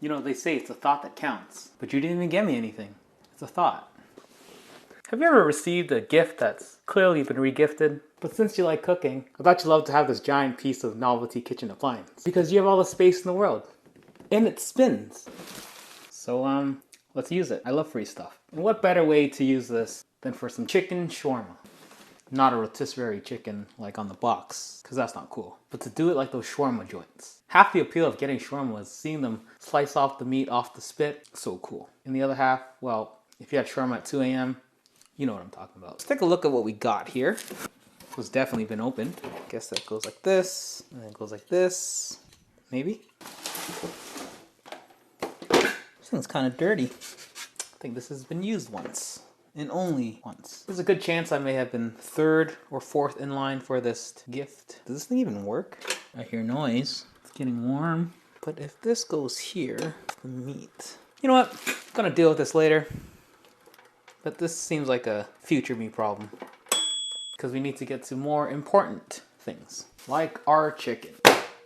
You know, they say it's a thought that counts, but you didn't even get me anything. It's a thought. Have you ever received a gift that's clearly been regifted? But since you like cooking, I thought you'd love to have this giant piece of novelty kitchen appliance. Because you have all the space in the world. And it spins. So, let's use it. I love free stuff. And what better way to use this than for some chicken shawarma? Not a rotisserie chicken like on the box, because that's not cool. But to do it like those shawarma joints. Half the appeal of getting shawarma is seeing them slice off the meat off the spit. So cool. And the other half, well, if you had shawarma at 2 a.m., you know what I'm talking about. Let's take a look at what we got here. It was definitely been opened. I guess that goes like this, and then it goes like this, maybe. This thing's kind of dirty. I think this has been used once. And only once. There's a good chance I may have been third or fourth in line for this gift. Does this thing even work? I hear noise. It's getting warm. But if this goes here, the meat. You know what? I'm gonna deal with this later. But this seems like a future me problem. Because we need to get to more important things. Like our chicken.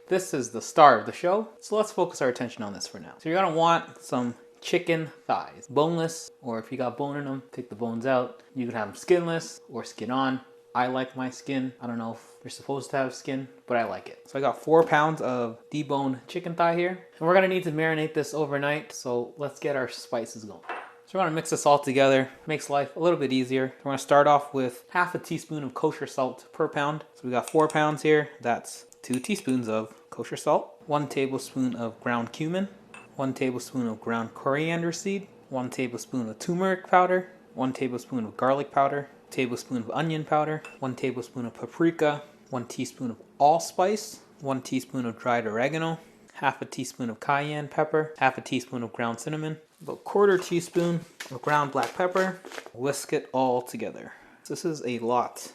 This is the star of the show. So let's focus our attention on this for now. So you're gonna want some chicken thighs. Boneless, or if you got bone in them, take the bones out. You can have them skinless or skin on. I like my skin. I don't know if you're supposed to have skin, but I like it. So I got 4 pounds of deboned chicken thigh here. And we're gonna need to marinate this overnight. So let's get our spices going. So we're gonna mix this all together. Makes life a little bit easier. We're gonna start off with half a teaspoon of kosher salt per pound. So we got 4 pounds here. That's 2 teaspoons of kosher salt, 1 tablespoon of ground cumin, 1 tablespoon of ground coriander seed, 1 tablespoon of turmeric powder, 1 tablespoon of garlic powder, tablespoon of onion powder, 1 tablespoon of paprika, 1 teaspoon of allspice, 1 teaspoon of dried oregano, half a teaspoon of cayenne pepper, half a teaspoon of ground cinnamon, about 1/4 teaspoon of ground black pepper. Whisk it all together. This is a lot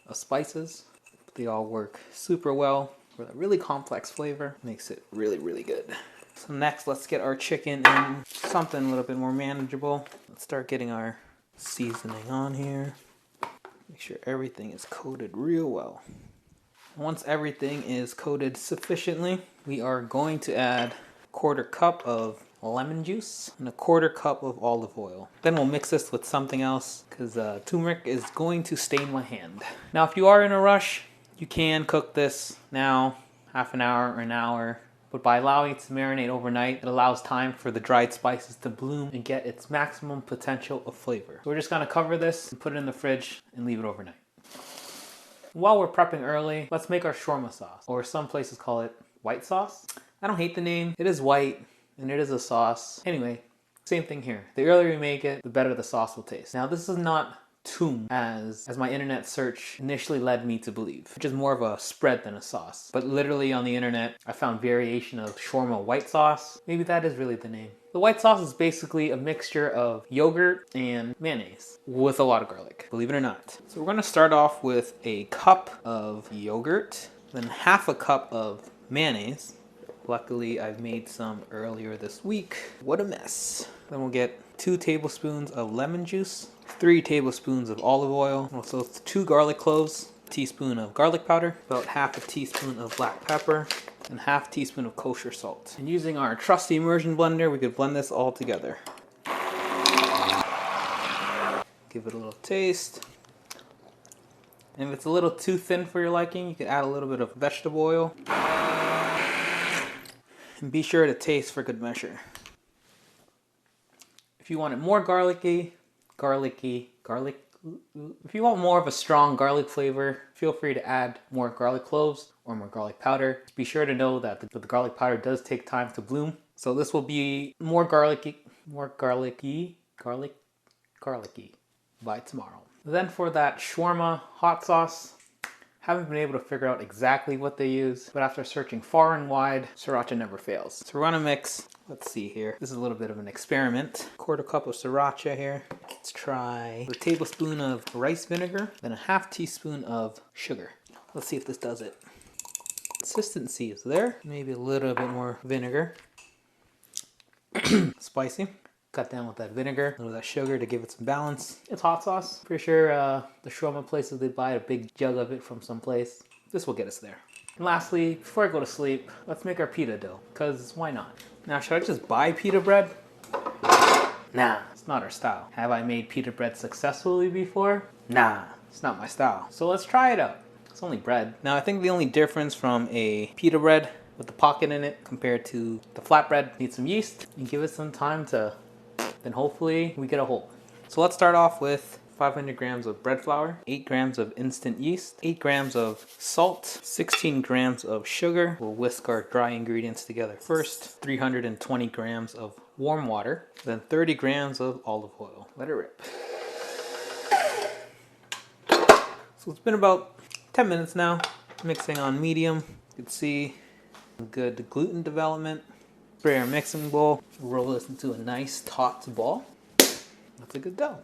of spices, but they all work super well for a really complex flavor. Makes it really, really good. So next, let's get our chicken in something a little bit more manageable. Let's start getting our seasoning on here. Make sure everything is coated real well. Once everything is coated sufficiently, we are going to add 1/4 cup of lemon juice and 1/4 cup of olive oil. Then we'll mix this with something else because turmeric is going to stain my hand. Now, if you are in a rush, you can cook this now, half an hour or an hour. But by allowing it to marinate overnight, it allows time for the dried spices to bloom and get its maximum potential of flavor. So we're just gonna cover this and put it in the fridge and leave it overnight. While we're prepping early, let's make our shawarma sauce, or some places call it white sauce. I don't hate the name. It is white and it is a sauce. Anyway, same thing here. The earlier you make it, the better the sauce will taste. Now, this is not toum as my internet search initially led me to believe, which is more of a spread than a sauce. But literally on the internet, I found variation of shawarma white sauce. Maybe that is really the name. The white sauce is basically a mixture of yogurt and mayonnaise with a lot of garlic, believe it or not. So we're gonna start off with a cup of yogurt, then half a cup of mayonnaise. Luckily, I've made some earlier this week. What a mess. Then we'll get 2 tablespoons of lemon juice, 3 tablespoons of olive oil, also 2 garlic cloves, a teaspoon of garlic powder, about half a teaspoon of black pepper, and half teaspoon of kosher salt. And using our trusty immersion blender, we could blend this all together. Give it a little taste. And if it's a little too thin for your liking, you could add a little bit of vegetable oil. And be sure to taste for good measure. If you want it more garlicky, if you want more of a strong garlic flavor, feel free to add more garlic cloves or more garlic powder. Be sure to know that the garlic powder does take time to bloom. So this will be more garlicky by tomorrow. Then for that shawarma hot sauce, haven't been able to figure out exactly what they use, but after searching far and wide, sriracha never fails. So we're gonna mix, let's see here. This is a little bit of an experiment. 1/4 cup of sriracha here. Let's try a tablespoon of rice vinegar, then a half teaspoon of sugar. Let's see if this does it. Consistency is there. Maybe a little bit more vinegar. Spicy. Cut down with that vinegar, a little of that sugar to give it some balance. It's hot sauce. Pretty sure the shawarma places, they buy a big jug of it from someplace. This will get us there. And lastly, before I go to sleep, let's make our pita dough, because why not? Now, should I just buy pita bread? Nah, it's not our style. Have I made pita bread successfully before? Nah, it's not my style. So let's try it out. It's only bread. Now, I think the only difference from a pita bread with the pocket in it compared to the flatbread needs some yeast and give it some time to, then hopefully we get a hole. So let's start off with 500 grams of bread flour, 8 grams of instant yeast, 8 grams of salt, 16 grams of sugar. We'll whisk our dry ingredients together. First, 320 grams of warm water, then 30 grams of olive oil. Let it rip. So it's been about 10 minutes now, mixing on medium. You can see good gluten development. Spray our mixing bowl, roll this into a nice taut ball. That's a good dough.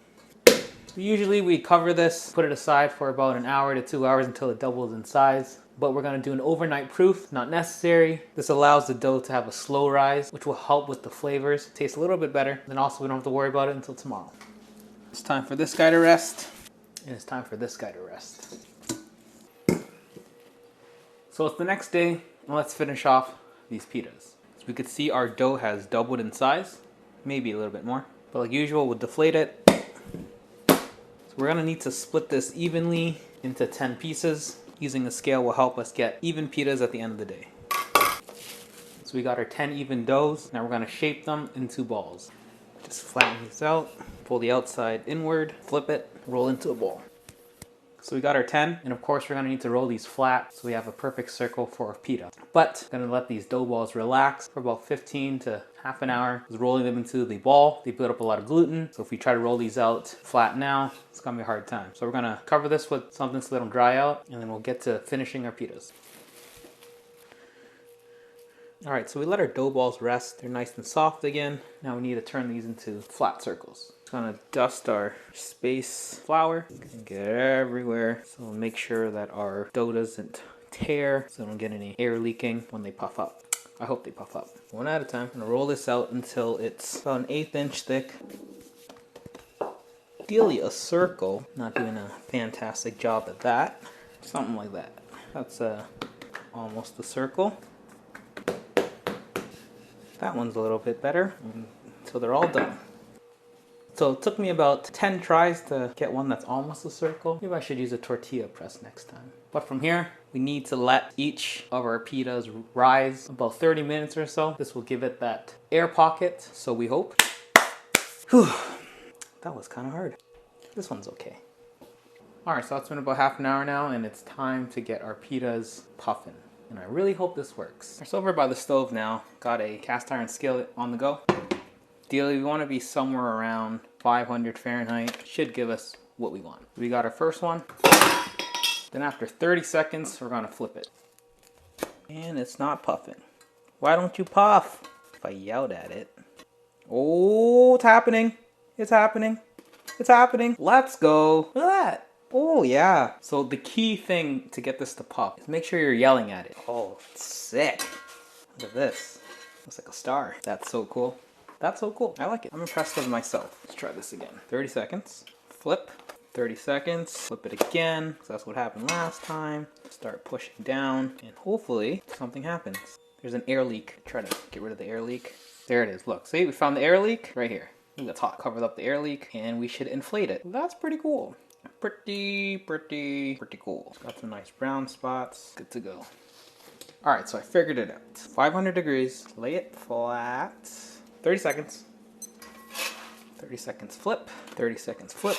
Usually we cover this, put it aside for about an hour to 2 hours until it doubles in size. But we're going to do an overnight proof, not necessary. This allows the dough to have a slow rise, which will help with the flavors. Taste a little bit better. Then also we don't have to worry about it until tomorrow. It's time for this guy to rest. And it's time for this guy to rest. So it's the next day, and let's finish off these pitas. As we could see, our dough has doubled in size, maybe a little bit more. But like usual, we'll deflate it. So we're gonna need to split this evenly into 10 pieces. Using a scale will help us get even pitas at the end of the day. So we got our 10 even doughs. Now we're gonna shape them into balls. Just flatten these out, pull the outside inward, flip it, roll into a ball. So we got our 10, and of course we're gonna need to roll these flat so we have a perfect circle for a pita. But I'm gonna let these dough balls relax for about 15 to half an hour. Just rolling them into the ball, they build up a lot of gluten. So if we try to roll these out flat now, it's gonna be a hard time. So we're gonna cover this with something so they don't dry out, and then we'll get to finishing our pitas. All right, so we let our dough balls rest. They're nice and soft again. Now we need to turn these into flat circles. Just gonna dust our space flour and get it everywhere. So we'll make sure that our dough doesn't tear, so we don't get any air leaking when they puff up. I hope they puff up. One at a time. I'm gonna roll this out until it's about an 1/8 inch thick. Ideally a circle. Not doing a fantastic job at that. Something like that. That's almost a circle. That one's a little bit better until they're all done. So it took me about 10 tries to get one that's almost a circle. Maybe I should use a tortilla press next time. But from here, we need to let each of our pitas rise about 30 minutes or so. This will give it that air pocket, so we hope. Whew, that was kind of hard. This one's okay. All right, so it's been about half an hour now, and it's time to get our pitas puffing. And I really hope this works. It's over by the stove now. Got a cast iron skillet on the go. Ideally, we want to be somewhere around 500 Fahrenheit. Should give us what we want. We got our first one. Then after 30 seconds, we're gonna flip it. And it's not puffing. Why don't you puff? If I yelled at it. Oh, it's happening. It's happening. It's happening. Let's go. Look at that. Oh yeah. So the key thing to get this to puff is make sure you're yelling at it. Oh, it's sick. Look at this. Looks like a star. That's so cool. That's so cool. I like it. I'm impressed with myself. Let's try this again. 30 seconds. Flip. 30 seconds. Flip it again. So that's what happened last time. Start pushing down and hopefully something happens. There's an air leak. Try to get rid of the air leak. There it is. Look, see, we found the air leak right here. The top covered up the air leak and we should inflate it. That's pretty cool. Pretty cool. Got some nice brown spots. Good to go. All right, so I figured it out. 500 degrees. Lay it flat. 30 seconds. 30 seconds flip. 30 seconds flip.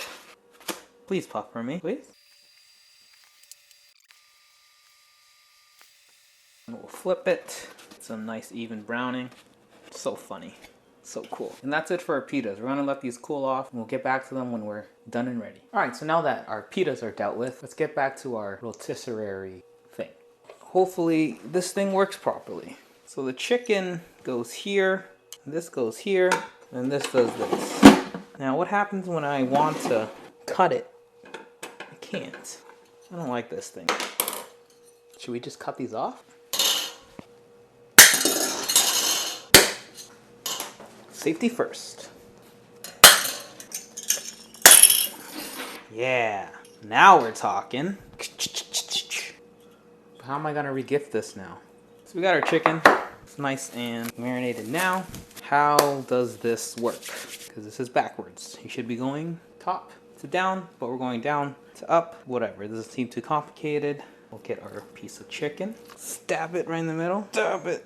Please puff for me, please. And we'll flip it. Some nice even browning. So funny. So cool. And that's it for our pitas. We're gonna let these cool off and we'll get back to them when we're done and ready. All right, so now that our pitas are dealt with, let's get back to our rotisserie thing. Hopefully this thing works properly. So the chicken goes here, this goes here, and this does this. Now what happens when I want to cut it? I can't. I don't like this thing. Should we just cut these off? Safety first. Yeah, now we're talking. How am I gonna regift this now? So we got our chicken. It's nice and marinated now. How does this work? Because this is backwards. You should be going top to down, but we're going down to up. Whatever, it doesn't seem too complicated. We'll get our piece of chicken. Stab it right in the middle. Stab it.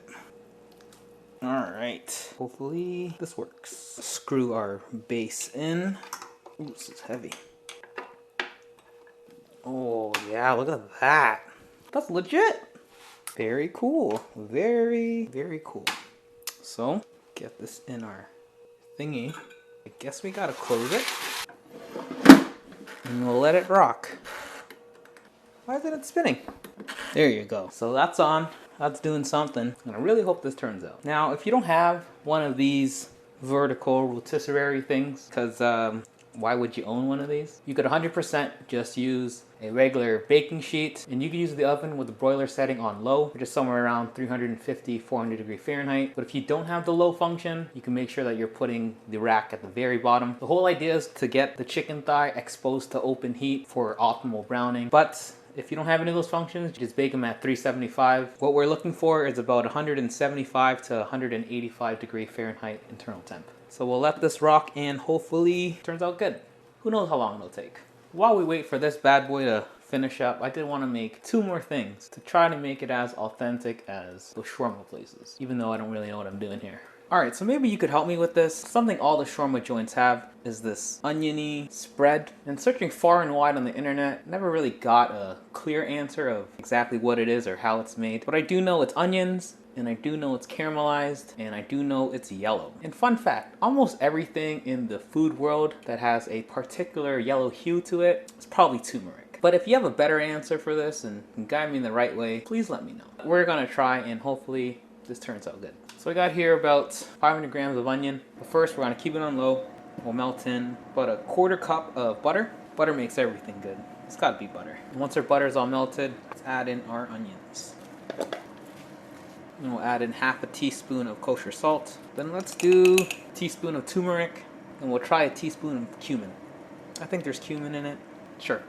All right, hopefully this works. Screw our base in. Ooh, this is heavy. Oh yeah, look at that. That's legit. Very cool. Very, very cool. So, get this in our thingy. I guess we gotta close it. And we'll let it rock. Why isn't it spinning? There you go. So that's on. That's doing something. And I really hope this turns out. Now, if you don't have one of these vertical rotisserie things, because why would you own one of these? You could 100% just use a regular baking sheet, and you can use the oven with the broiler setting on low, just somewhere around 350, 400 degree Fahrenheit. But if you don't have the low function, you can make sure that you're putting the rack at the very bottom. The whole idea is to get the chicken thigh exposed to open heat for optimal browning. But if you don't have any of those functions, just bake them at 375. What we're looking for is about 175 to 185 degree Fahrenheit internal temp. So we'll let this rock and hopefully it turns out good. Who knows how long it'll take. While we wait for this bad boy to finish up, I did want to make 2 more things to try to make it as authentic as those shawarma places, even though I don't really know what I'm doing here. Alright, so maybe you could help me with this. Something all the shawarma joints have is this oniony spread. And searching far and wide on the internet, never really got a clear answer of exactly what it is or how it's made. But I do know it's onions, and I do know it's caramelized, and I do know it's yellow. And fun fact, almost everything in the food world that has a particular yellow hue to it is probably turmeric. But if you have a better answer for this and can guide me in the right way, please let me know. We're gonna try and hopefully this turns out good. So I got here about 500 grams of onion. But first we're gonna keep it on low. We'll melt in about a 1/4 cup of butter. Butter makes everything good. It's gotta be butter. And once our butter is all melted, let's add in our onions. And we'll add in 1/2 teaspoon of kosher salt. Then let's do a teaspoon of turmeric. And we'll try a teaspoon of cumin. I think there's cumin in it. Sure.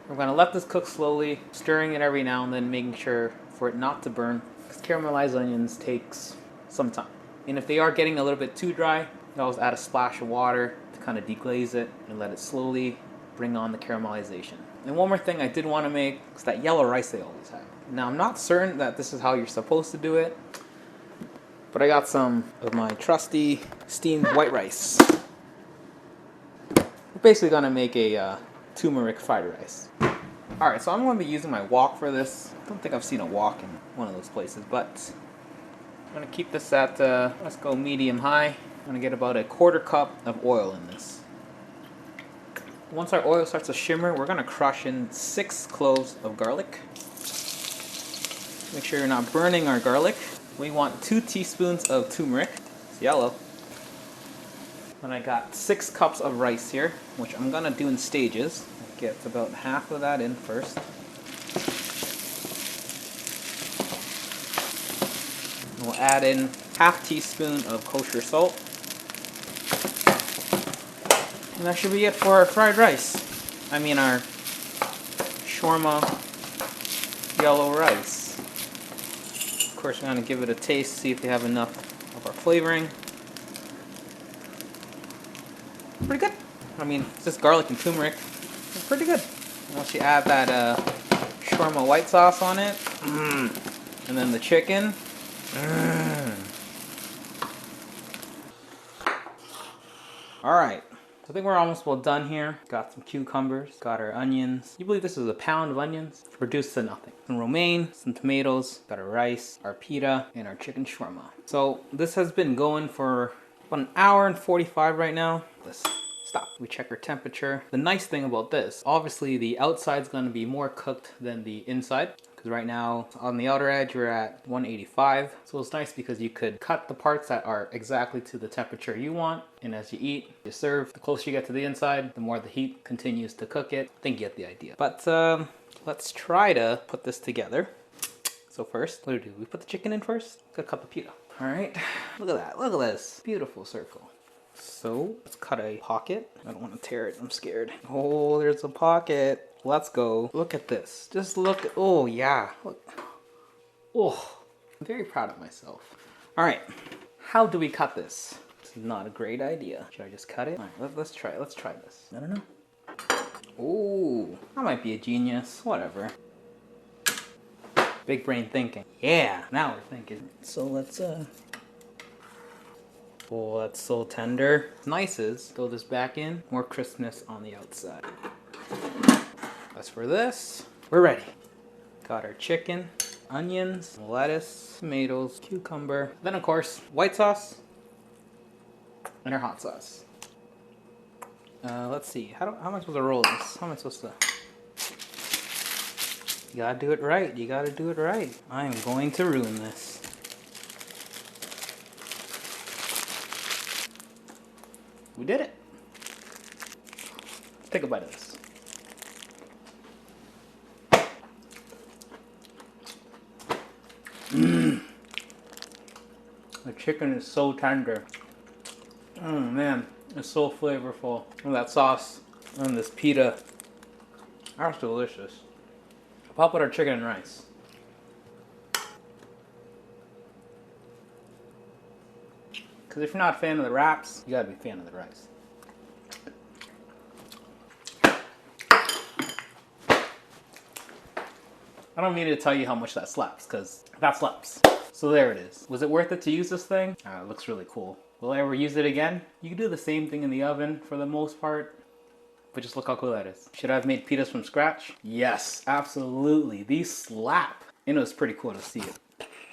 We're gonna let this cook slowly, stirring it every now and then, making sure for it not to burn. Because caramelized onions takes some time. And if they are getting a little bit too dry, you always add a splash of water to kind of deglaze it and let it slowly bring on the caramelization. And one more thing I did want to make is that yellow rice they always have. Now I'm not certain that this is how you're supposed to do it, but I got some of my trusty steamed white rice. We're basically gonna make a turmeric fried rice. Alright, so I'm going to be using my wok for this. I don't think I've seen a wok in one of those places, but I'm going to keep this at, let's go medium high. I'm going to get about a 1/4 cup of oil in this. Once our oil starts to shimmer, we're going to crush in 6 cloves of garlic. Make sure you're not burning our garlic. We want 2 teaspoons of turmeric. It's yellow. And I got 6 cups of rice here, which I'm going to do in stages. Get about 1/2 of that in first. And we'll add in 1/2 teaspoon of kosher salt. And that should be it for our fried rice. I mean our shawarma yellow rice. Of course, we're going to give it a taste, see if we have enough of our flavoring. Pretty good. I mean, it's just garlic and turmeric. It's pretty good. Once you add that shawarma white sauce on it, and then the chicken. Alright, so I think we're almost well done here. Got some cucumbers, got our onions. You believe this is a pound of onions? Reduced to nothing. Some romaine, some tomatoes, got our rice, our pita, and our chicken shawarma. So this has been going for about 1 hour and 45 right now. Let's stop. We check our temperature. The nice thing about this, obviously the outside's going to be more cooked than the inside. Because right now, on the outer edge, we're at 185. So it's nice because you could cut the parts that are exactly to the temperature you want. And as you eat, you serve. The closer you get to the inside, the more the heat continues to cook it. I think you get the idea. But let's try to put this together. So first, what do? We put the chicken in first? Got a cup of pita. All right, look at that. Look at this. Beautiful circle. So let's cut a pocket. I don't want to tear it. I'm scared. Oh, there's a pocket. Let's go. Look at this. Just look. Oh, yeah. Look. Oh, I'm very proud of myself. All right. How do we cut this? This is not a great idea. Should I just cut it? All right, let's try it. Let's try this. I don't know. Oh, I might be a genius. Whatever. Big brain thinking. Yeah, now we're thinking. So let's, oh, that's so tender. Nice is, throw this back in. More crispness on the outside. As for this, we're ready. Got our chicken, onions, lettuce, tomatoes, cucumber. Then of course, white sauce and our hot sauce. Let's see, how am I supposed to roll this? How am I supposed to? You gotta do it right, you gotta do it right. I am going to ruin this. We did it. Let's take a bite of this. Mmm. The chicken is so tender. Oh man, it's so flavorful. And that sauce and this pita. That's delicious. I'll put our chicken and rice. Because if you're not a fan of the wraps, you gotta be a fan of the rice. I don't mean to tell you how much that slaps, because that slaps. So there it is. Was it worth it to use this thing? It looks really cool. Will I ever use it again? You can do the same thing in the oven for the most part, but just look how cool that is. Should I have made pitas from scratch? Yes, absolutely. These slap. And it was pretty cool to see it.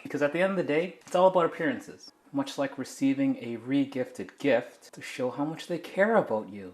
Because at the end of the day, it's all about appearances. Much like receiving a re-gifted gift to show how much they care about you.